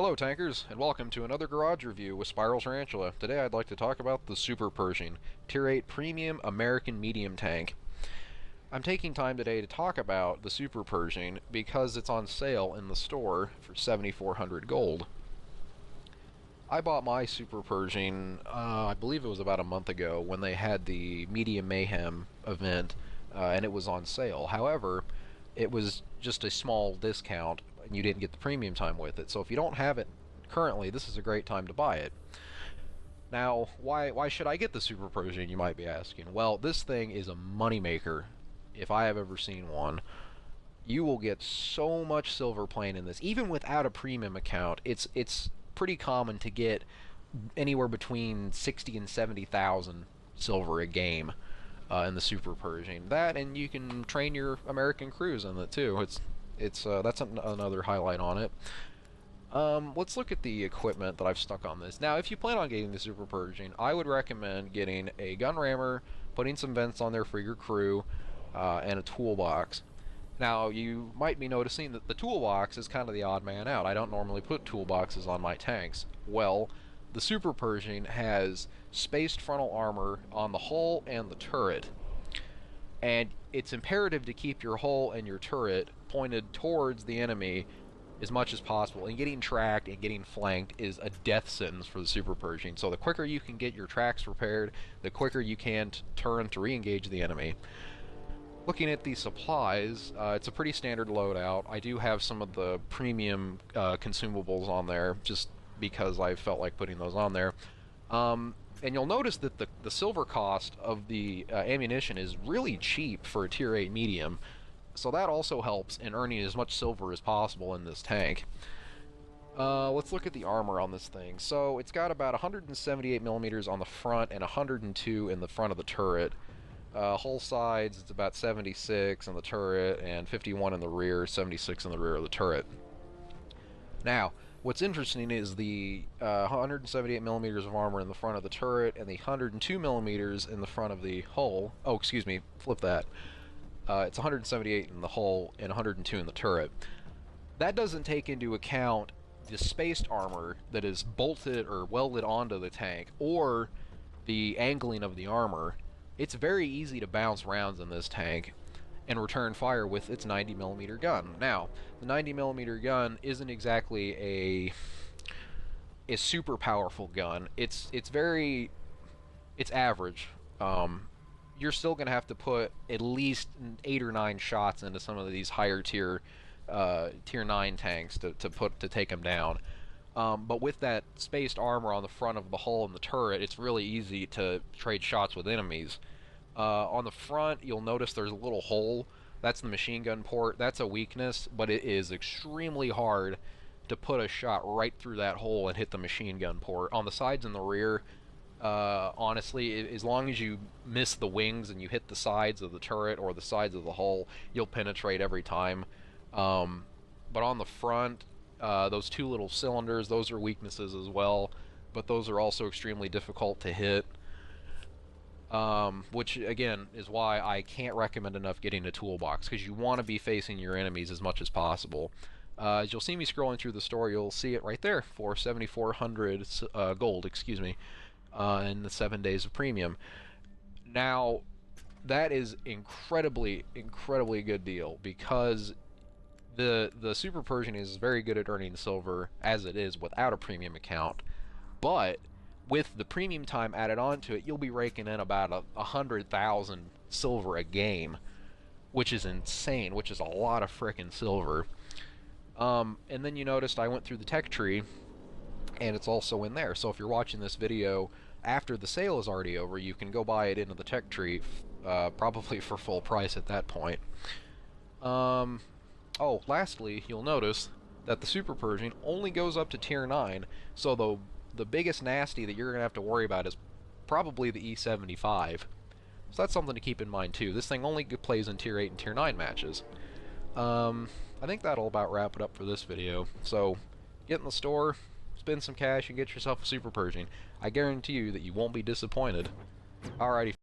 Hello tankers, and welcome to another garage review with Spiral Tarantula. Today I'd like to talk about the Super Pershing, Tier 8 Premium American Medium Tank. I'm taking time today to talk about the Super Pershing because it's on sale in the store for 7,400 gold. I bought my Super Pershing, I believe it was about a month ago when they had the Medium Mayhem event, and it was on sale. However, it was just a small discount and you didn't get the premium time with it. So if you don't have it currently, this is a great time to buy it. Now, why should I get the Super Pershing, you might be asking? Well, this thing is a moneymaker, if I have ever seen one. You will get so much silver playing in this. Even without a premium account, it's pretty common to get anywhere between 60 and 70,000 silver a game in the Super Pershing. That, and you can train your American crews in it too. That's another highlight on it. Let's look at the equipment that I've stuck on this. Now, if you plan on getting the Super Pershing, I would recommend getting a gun rammer, putting some vents on there for your crew, and a toolbox. Now, you might be noticing that the toolbox is kind of the odd man out. I don't normally put toolboxes on my tanks. Well, the Super Pershing has spaced frontal armor on the hull and the turret. And it's imperative to keep your hull and your turret pointed towards the enemy as much as possible. And getting tracked and getting flanked is a death sentence for the Super Pershing. So the quicker you can get your tracks repaired, the quicker you can turn to re-engage the enemy. Looking at the supplies, it's a pretty standard loadout. I do have some of the premium consumables on there, just because I felt like putting those on there. And you'll notice that the silver cost of the ammunition is really cheap for a Tier 8 medium, so that also helps in earning as much silver as possible in this tank. Let's look at the armor on this thing. So it's got about 178 millimeters on the front and 102 in the front of the turret. Hull sides, it's about 76 on the turret and 51 in the rear, 76 in the rear of the turret. Now, what's interesting is the 178 millimeters of armor in the front of the turret and the 102 millimeters in the front of the hull. Oh, excuse me, flip that. It's 178 in the hull and 102 in the turret. That doesn't take into account the spaced armor that is bolted or welded onto the tank, or the angling of the armor. It's very easy to bounce rounds in this tank and return fire with its 90 millimeter gun. Now, the 90 millimeter gun isn't exactly a super powerful gun. It's average. You're still gonna have to put at least 8 or 9 shots into some of these higher tier tier 9 tanks to take them down. But with that spaced armor on the front of the hull and the turret, it's really easy to trade shots with enemies. On the front, you'll notice there's a little hole. That's the machine gun port. That's a weakness, but it is extremely hard to put a shot right through that hole and hit the machine gun port. On the sides and the rear, honestly, as long as you miss the wings and you hit the sides of the turret or the sides of the hull, you'll penetrate every time. But on the front, those two little cylinders, those are weaknesses as well, but those are also extremely difficult to hit. Which again is why I can't recommend enough getting a toolbox, because you want to be facing your enemies as much as possible. As you'll see me scrolling through the store, you'll see it right there for 7,400 gold, excuse me, in the 7 days of premium. Now, that is incredibly good deal, because the Super Pershing is very good at earning silver as it is without a premium account, but with the premium time added onto it, you'll be raking in about 100,000 silver a game, which is insane, which is a lot of frickin' silver. And then you noticed I went through the tech tree, and it's also in there. So if you're watching this video after the sale is already over, you can go buy it into the tech tree, probably for full price at that point. Oh, lastly, you'll notice that the Super Pershing only goes up to Tier 9, so the biggest nasty that you're going to have to worry about is probably the E75. So that's something to keep in mind too. This thing only plays in Tier 8 and Tier 9 matches. I think that'll about wrap it up for this video. So, get in the store, spend some cash, and get yourself a Super Pershing. I guarantee you that you won't be disappointed. Alrighty.